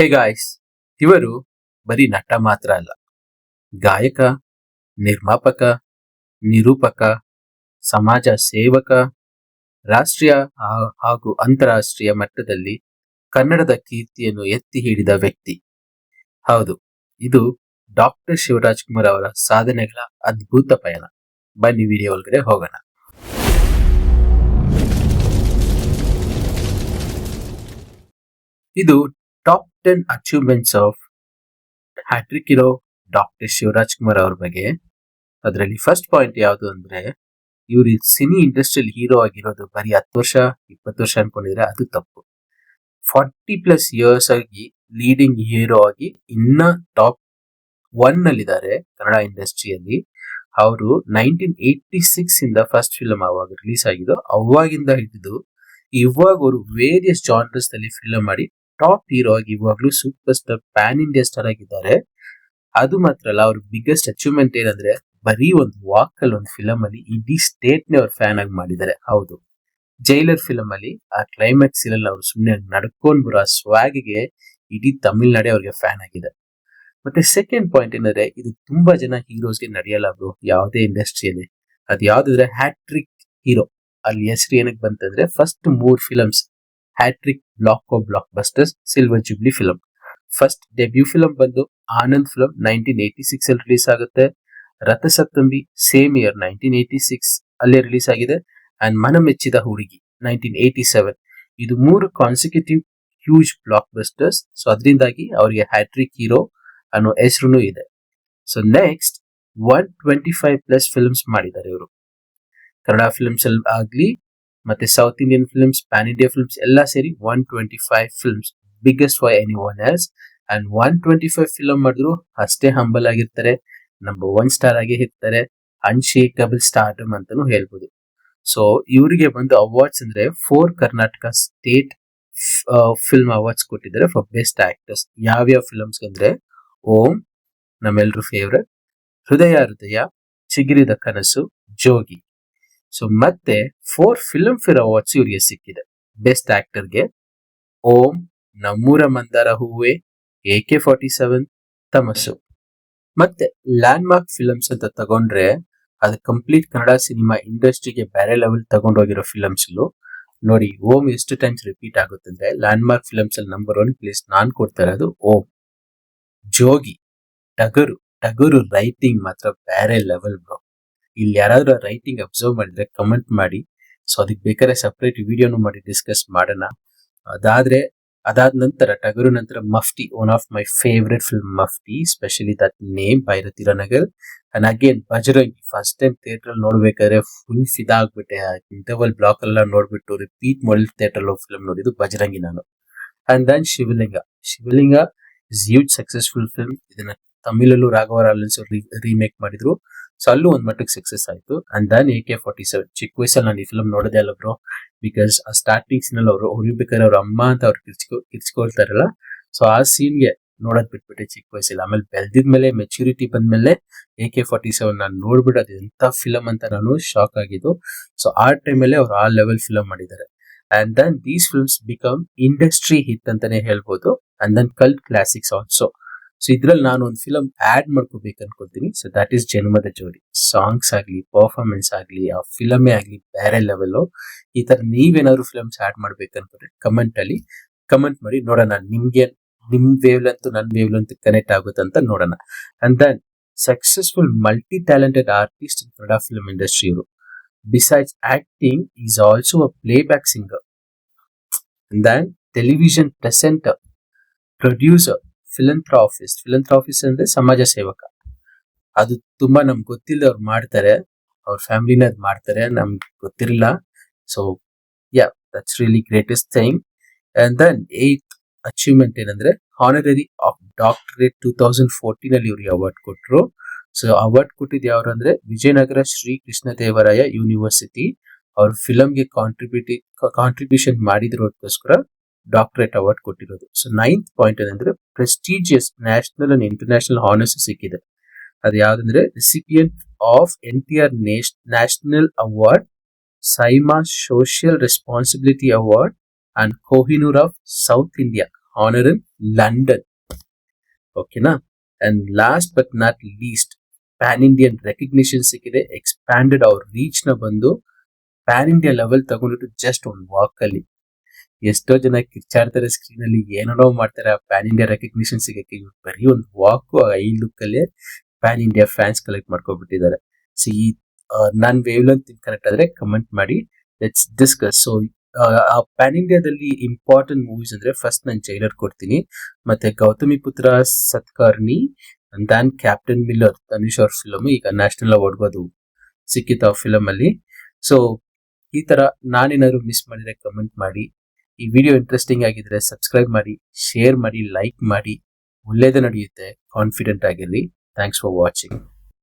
Hey guys, ಇವರು ಬರೀ ನಟ ಮಾತ್ರ ಅಲ್ಲ, ಗಾಯಕ, ನಿರ್ಮಾಪಕ, ನಿರೂಪಕ, ಸಮಾಜ ಸೇವಕ, ರಾಷ್ಟ್ರೀಯ ಹಾಗೂ ಅಂತಾರಾಷ್ಟ್ರೀಯ ಮಟ್ಟದಲ್ಲಿ ಕನ್ನಡದ ಕೀರ್ತಿಯನ್ನು ಎತ್ತಿ ಹಿಡಿದ ವ್ಯಕ್ತಿ. ಹೌದು, ಇದು ಡಾಕ್ಟರ್ ಶಿವರಾಜ್ ಕುಮಾರ್ ಅವರ ಸಾಧನೆಗಳ ಅದ್ಭುತ ಪಯಣ. ಬನ್ನಿ ವಿಡಿಯೋ ಒಳಗಡೆ ಹೋಗೋಣ. ಇದು ಟಾಪ್ 10 ಅಚೀವ್ಮೆಂಟ್ಸ್ ಆಫ್ ಹ್ಯಾಟ್ರಿಕ್ ಇರೋ ಡಾಕ್ಟರ್ ಶಿವರಾಜ್ ಕುಮಾರ್ ಅವ್ರ ಬಗ್ಗೆ. ಅದರಲ್ಲಿ ಫಸ್ಟ್ ಪಾಯಿಂಟ್ ಯಾವುದು ಅಂದ್ರೆ, ಇವ್ರು ಸಿನಿ ಇಂಡಸ್ಟ್ರಿಯಲ್ ಹೀರೋ ಆಗಿರೋದು ಬರೀ 10 ವರ್ಷ 20 ವರ್ಷ ಅನ್ಕೊಂಡಿದ್ರೆ ಅದು ತಪ್ಪು. 40+ ಇಯರ್ಸ್ ಆಗಿ ಲೀಡಿಂಗ್ ಹೀರೋ ಆಗಿ ಇನ್ನ ಟಾಪ್ 1 ನಲ್ಲಿದ್ದಾರೆ ಕನ್ನಡ ಇಂಡಸ್ಟ್ರಿಯಲ್ಲಿ. ಅವರು 1986 ಇಂದ ಫಸ್ಟ್ ಫಿಲ್ಮ್ ಅವಾಗ ರಿಲೀಸ್ ಆಗಿದ್ದು, ಅವಾಗಿಂದ ಹಿಡಿದು ಇವಾಗ ಅವರು ವೇರಿಯಸ್ ಜಾನರ್ಸ್ ನಲ್ಲಿ ಫಿಲ್ಮ್ ಮಾಡಿ ಟಾಪ್ ಹೀರೋ ಆಗಿ ಇವಾಗ್ಲೂ super star PAN India star ಆಗಿದ್ದಾರೆ. ಅದು ಮಾತ್ರ ಅಲ್ಲ, ಅವ್ರ ಬಿಗ್ಗೆಸ್ಟ್ ಅಚೀವ್ಮೆಂಟ್ ಏನಂದ್ರೆ, ಬರೀ ಒಂದು ವಾಕ್ ಅಲ್ಲಿ ಒಂದು ಫಿಲಮ್ ಅಲ್ಲಿ ಇಡೀ ಸ್ಟೇಟ್ ನೇ ಅವ್ರ ಫ್ಯಾನ್ ಆಗಿ ಮಾಡಿದ್ದಾರೆ. ಹೌದು, ಜೈಲರ್ ಫಿಲಮ್ ಅಲ್ಲಿ ಆ ಕ್ಲೈಮ್ಯಾಕ್ಸ್ ಅಲ್ಲಿ ಅವ್ರು ಸುಮ್ಮನೆ ನಡ್ಕೊಂಡ್ ಬರೋ ಸ್ವಾಗಿಗೆ ಇಡೀ ತಮಿಳ್ನಾಡೆ ಅವ್ರಿಗೆ ಫ್ಯಾನ್ ಆಗಿದೆ. ಮತ್ತೆ ಸೆಕೆಂಡ್ ಪಾಯಿಂಟ್ ಏನಂದ್ರೆ, ಇದು ತುಂಬಾ ಜನ ಹೀರೋಸ್ಗೆ ನಡೆಯಲ್ಲ ಬ್ರೋ ಯಾವುದೇ ಇಂಡಸ್ಟ್ರಿಯಲ್ಲಿ. ಅದು ಯಾವ್ದಾದ್ರೆ ಹ್ಯಾಟ್ರಿಕ್ ಹೀರೋ. ಅಲ್ಲಿ ಹೆಸರು ಏನಕ್ಕೆ ಬಂತಂದ್ರೆ, first 3 films hat trick blockbusters silver jubilee film. First debut film ಬಂದು ಆನಂದ್ ಫಿಲಮ್ 1986 ಅಲ್ಲಿ ರಿಲೀಸ್ ಆಗುತ್ತೆ. ರಥಸಪ್ತಮಿ ಸೇಮ್ ಇಯರ್ 1986 ಅಲ್ಲೇ ರಿಲೀಸ್ ಆಗಿದೆ. ಅಂಡ್ ಮನಮೆಚ್ಚಿದ ಹುಡುಗಿ 1987. ಇದು 3 consecutive huge blockbusters. So ಅದರಿಂದಾಗಿ ಅವರಿಗೆ ಹ್ಯಾಟ್ರಿಕ್ ಹೀರೋ ಅನ್ನೋ ಹೆಸರು ಇದೆ. ಸೊ ನೆಕ್ಸ್ಟ್ 125+ ಫಿಲ್ಮ್ಸ್ ಮಾಡಿದ್ದಾರೆ ಇವರು. ಕನ್ನಡ ಫಿಲ್ಮ್ಸ್ ಅಲ್ಲಿ ಆಗ್ಲಿ, ಮತ್ತೆ south Indian films, PAN India films ಎಲ್ಲ ಸೇರಿ 125 films, biggest for any one else. And 125 film ಮಾಡಿದ್ರು ಅಷ್ಟೇ ಹಂಬಲ್ ಆಗಿರ್ತಾರೆ, ನಂಬರ್ 1 ಸ್ಟಾರ್ ಆಗಿ ಇರ್ತಾರೆ, ಅನ್ಶೇಕಬಲ್ ಸ್ಟಾರ್ಡಮ್ ಅಂತಾನು ಹೇಳ್ಬೋದು. ಸೊ ಇವರಿಗೆ ಬಂದು ಅವಾರ್ಡ್ಸ್ ಅಂದ್ರೆ 4 ಕರ್ನಾಟಕ ಸ್ಟೇಟ್ ಫಿಲ್ಮ್ ಅವಾರ್ಡ್ಸ್ ಕೊಟ್ಟಿದ್ದಾರೆ ಫಾರ್ ಬೆಸ್ಟ್ ಆಕ್ಟರ್ಸ್. ಯಾವ್ಯಾವ ಫಿಲ್ಮ್ಸ್ ಅಂದ್ರೆ, ಓಂ, ನಮ್ಮೆಲ್ಲರೂ ಫೇವ್ರೆಟ್, ಹೃದಯ, ಚಿಗಿರಿದ ಕನಸು, ಜೋಗಿ. ಸೊ ಮತ್ತೆ 4 ಫಿಲ್ಮ್ ಫೇರ್ ಅವಾರ್ಡ್ಸ್ ಇವರಿಗೆ ಸಿಕ್ಕಿದೆ. ಬೆಸ್ಟ್ ಆಕ್ಟರ್ಗೆ ಓಂ, ನಮ್ಮೂರ ಮಂದಾರ ಹೂವೆ, AK47, ತಮಸ್ಸು. ಮತ್ತೆ ಲ್ಯಾಂಡ್ ಮಾರ್ಕ್ ಫಿಲ್ಮ್ಸ್ ಅಂತ ತಗೊಂಡ್ರೆ, ಅದು ಕಂಪ್ಲೀಟ್ ಕನ್ನಡ ಸಿನಿಮಾ ಇಂಡಸ್ಟ್ರಿಗೆ ಬೇರೆ ಲೆವೆಲ್ ತಗೊಂಡೋಗಿರೋ ಫಿಲ್ಮ್ಸ್. ನೋಡಿ, ಓಂ ಎಷ್ಟು ಟೈಮ್ಸ್ ರಿಪೀಟ್ ಆಗುತ್ತಂದ್ರೆ, ಲ್ಯಾಂಡ್ ಮಾರ್ಕ್ ಫಿಲ್ಮ್ಸ್ ಅಲ್ಲಿ ನಂಬರ್ 1 ಪ್ಲೇಸ್ ನಾನ್ ಕೊಡ್ತಾ ಇರೋದು ಓಂ. ಜೋಗಿ, ಟಗರು ರೈಟಿಂಗ್ ಮಾತ್ರ ಬೇರೆ ಲೆವೆಲ್ ಬ್ರೋ. ಇಲ್ಲಿ ಯಾರಾದ್ರೂ ರೈಟಿಂಗ್ ಅಬ್ಸರ್ವ್ ಮಾಡಿದ್ರೆ ಕಮೆಂಟ್ ಮಾಡಿ. ಸೊ ಅದಕ್ಕೆ ಬೇಕಾದ್ರೆ ಸಪರೇಟ್ ವಿಡಿಯೋನು ಮಾಡಿ ಡಿಸ್ಕಸ್ ಮಾಡೋಣ. ಅದಾದ ನಂತರ ಟಗರು ನಂತರ Mufti, one of my favourite film Mufti, specially that name Bhairathi Ranagal. And again Bajrangi, first time theatre ಅಲ್ಲಿ ನೋಡ್ಬೇಕಾದ್ರೆ ಫುಲ್ ಫಿದಾ ಆಗ್ಬಿಟ್ಟೆ. ಇಂಟರ್ವಲ್ ಬ್ಲಾಕ್ ಎಲ್ಲ ನೋಡ್ಬಿಟ್ಟು ರಿಪೀಟ್ ಮಾಡಿ ಥಿಯೇಟರ್ ಫಿಲ್ಮ್ ನೋಡಿದ್ದು ಬಜರಂಗಿ ನಾನು. And then Shivalinga is huge successful film. ಇದನ್ನ ತಮಿಳಲ್ಲೂ ರಾಘವ ಲಾರೆನ್ಸ್ ರೀಮೇಕ್ ಮಾಡಿದ್ರು. ಸೊ ಅಲ್ಲೂ ಒಂದ್ ಮಟ್ಟಕ್ಕೆ ಸಕ್ಸಸ್ ಆಯ್ತು. And then AK47. ಚಿಕ್ಕ ವಯಸ್ಸಲ್ಲಿ ನಾನು ಈ ಫಿಲ್ಮ್ ನೋಡೋದೇ ಅಲ್ಲ ಬ್ರೋ, ಬಿಕಾಸ್ ಆ ಸ್ಟಾರ್ಟಿಂಗ್ಸ್ ನಲ್ಲಿ ಅವರು ಹೊರಿಬೇಕಾದ್ರೆ ಅವ್ರ ಅಮ್ಮ ಅಂತ ಅವ್ರು ಕಿರ್ಚ್ಕೊಳ್ತಾರಲ್ಲ, ಸೊ ಆ ಸೀನ್ಗೆ ನೋಡೋದ್ ಬಿಟ್ಬಿಟ್ಟೆ ಚಿಕ್ಕ ವಯಸ್ಸಲ್ಲಿ. ಆಮೇಲೆ ಬೆಳೆದಿದ್ಮೇಲೆ ಮೆಚುರಿಟಿ ಬಂದ್ಮೇಲೆ AK47 ನಾನು ನೋಡ್ಬಿಟ್ಟು ಅದು ಎಂತ ಫಿಲಮ್ ಅಂತ ನಾನು ಶಾಕ್ ಆಗಿದ್ದು. ಸೊ ಆ ಟೈಮಲ್ಲೇ ಅವ್ರು ಆ ಲೆವೆಲ್ ಫಿಲಮ್ ಮಾಡಿದ್ದಾರೆ. And then these films become industry hit ಅಂತಾನೆ ಹೇಳ್ಬೋದು. And then cult classics also. So ಇದ್ರಲ್ಲಿ ನಾನು ಒಂದು ಫಿಲಮ್ ಆಡ್ ಮಾಡ್ಕೋಬೇಕು ಅನ್ಕೊಳ್ತೀನಿ. ಸೊ ದಟ್ ಈಸ್ ಜನ್ಮದ ಜೋಡಿ. ಸಾಂಗ್ಸ್ ಆಗ್ಲಿ, ಪರ್ಫಾರ್ಮೆನ್ಸ್ ಆಗ್ಲಿ, ಆ ಫಿಲಮೇ ಆಗ್ಲಿ ಬೇರೆ ಲೆವೆಲ್. ಈ ತರ ನೀವೇನಾದ್ರು ಫಿಲಮ್ಸ್ ಆಡ್ ಮಾಡ್ಬೇಕು ಅನ್ಕೊಂಡ್ರೆ ಕಮೆಂಟ್ ಮಾಡಿ ನೋಡೋಣ. ನಿಮ್ ವೇವ್ ಲೆಂತ್ ನನ್ನ ವೇವ್ ಲೆಂತ್ ಕನೆಕ್ಟ್ ಆಗುತ್ತೆ ಅಂತ ನೋಡೋಣ. And then successful multi talented artist in Kannada film industry ಇವರು. Besides acting is also a playback singer. And then television presenter, producer, philanthropist ಅಂದ್ರೆ ಸಮಾಜ ಸೇವಕ. ಅದು ತುಂಬಾ ನಮ್ಗೆ ಗೊತ್ತಿಲ್ಲ, ಅವ್ರು ಮಾಡ್ತಾರೆ, ಅವ್ರ ಫ್ಯಾಮಿಲಿನ ಅದ್ ಮಾಡ್ತಾರೆ, ನಮ್ಗೆ ಗೊತ್ತಿರಲಿಲ್ಲ. So that's really greatest thing. And then 8th achievement ಏನಂದ್ರೆ, ಹಾನರರಿ ಆಫ್ ಡಾಕ್ಟರೇಟ್ 2014 ಅಲ್ಲಿ ಇವ್ರಿಗೆ ಅವಾರ್ಡ್ ಕೊಟ್ರು. ಸೊ ಅವಾರ್ಡ್ ಕೊಟ್ಟಿದ್ದು ಯಾರು ಅಂದ್ರೆ, ವಿಜಯನಗರ ಶ್ರೀ ಕೃಷ್ಣದೇವರಾಯ ಯೂನಿವರ್ಸಿಟಿ. ಅವ್ರ ಫಿಲಮ್ಗೆ ಕಾಂಟ್ರಿಬ್ಯೂಷನ್ ಮಾಡಿದ್ರೋದಕ್ಕೋಸ್ಕರ ಡಾಕ್ಟರೇಟ್ ಅವಾರ್ಡ್ ಕೊಟ್ಟಿರೋದು. ಸೊ 9th ಪಾಯಿಂಟ್ ಏನಂದ್ರೆ, prestigious national and international honours ಸಿಕ್ಕಿದೆ. ಅದು ಯಾವ್ದಂದ್ರೆ, recipient of NTR national award, SIIMA social responsibility award, and Kohinoor of South India honour in London. ಓಕೆನಾ. And last but not least, pan Indian recognition ಸಿಕ್ಕಿದೆ. Expanded ಅವ್ರ reach ನ ಬಂದು pan India level ತಗೊಂಡಿಟ್ಟು just ಒಂದು ವಾಕ್ ಅಲ್ಲಿ. ಎಷ್ಟೋ ಜನ ಕಿರ್ಚಾಡ್ತಾರೆ ಸ್ಕ್ರೀನ್ ಅಲ್ಲಿ, ಏನೇನೋ ಮಾಡ್ತಾರೆ ಪ್ಯಾನ್ ಇಂಡಿಯಾ ರೆಕಗ್ನಿಷನ್ ಸಿಗಕ್ಕೆ. ಬರೀ ಒಂದು ವಾಕ್ ಐ ಲುಕ್ ಅಲ್ಲಿ ಪ್ಯಾನ್ ಇಂಡಿಯಾ ಫ್ಯಾನ್ಸ್ ಕಲೆಕ್ಟ್ ಮಾಡ್ಕೊಬಿಟ್ಟಿದ್ದಾರೆ. ಸಿ ನನ್ ವೇವ್ ಲೆಂತ್ ಕನೆಕ್ಟ್ ಆದ್ರೆ ಕಮೆಂಟ್ ಮಾಡಿ, ಲೆಟ್ಸ್ ಡಿಸ್ಕಸ್. ಸೊ ಪ್ಯಾನ್ ಇಂಡಿಯಾದಲ್ಲಿ ಇಂಪಾರ್ಟೆಂಟ್ ಮೂವೀಸ್ ಅಂದ್ರೆ ಫಸ್ಟ್ ನಾನು ಜೈಲರ್ ಕೊಡ್ತೀನಿ, ಮತ್ತೆ ಗೌತಮಿ ಪುತ್ರ ಸತ್ಕರ್ಣಿ, ದನ್ ಕ್ಯಾಪ್ಟನ್ ಮಿಲ್ಲರ್ ಧನುಷ್ ಅವ್ರ ಫಿಲಮ್ ಈಗ ನ್ಯಾಷನಲ್ ಅವಾರ್ಡ್ ಅದು ಸಿಕ್ಕಿತ್ತು ಆ ಫಿಲಮ್ ಅಲ್ಲಿ. ಸೊ ಈ ತರ ನಾನೇನಾದ್ರು ಮಿಸ್ ಮಾಡಿದ್ರೆ ಕಮೆಂಟ್ ಮಾಡಿ. ಈ ವಿಡಿಯೋ ಇಂಟ್ರೆಸ್ಟಿಂಗ್ ಆಗಿದ್ರೆ ಸಬ್ಸ್ಕ್ರೈಬ್ ಮಾಡಿ, ಶೇರ್ ಮಾಡಿ, ಲೈಕ್ ಮಾಡಿ. ಒಳ್ಳೇದೇ ನಡೆಯುತ್ತೆ, ಕಾನ್ಫಿಡೆಂಟ್ ಆಗಿರ್ಲಿ. Thanks for watching.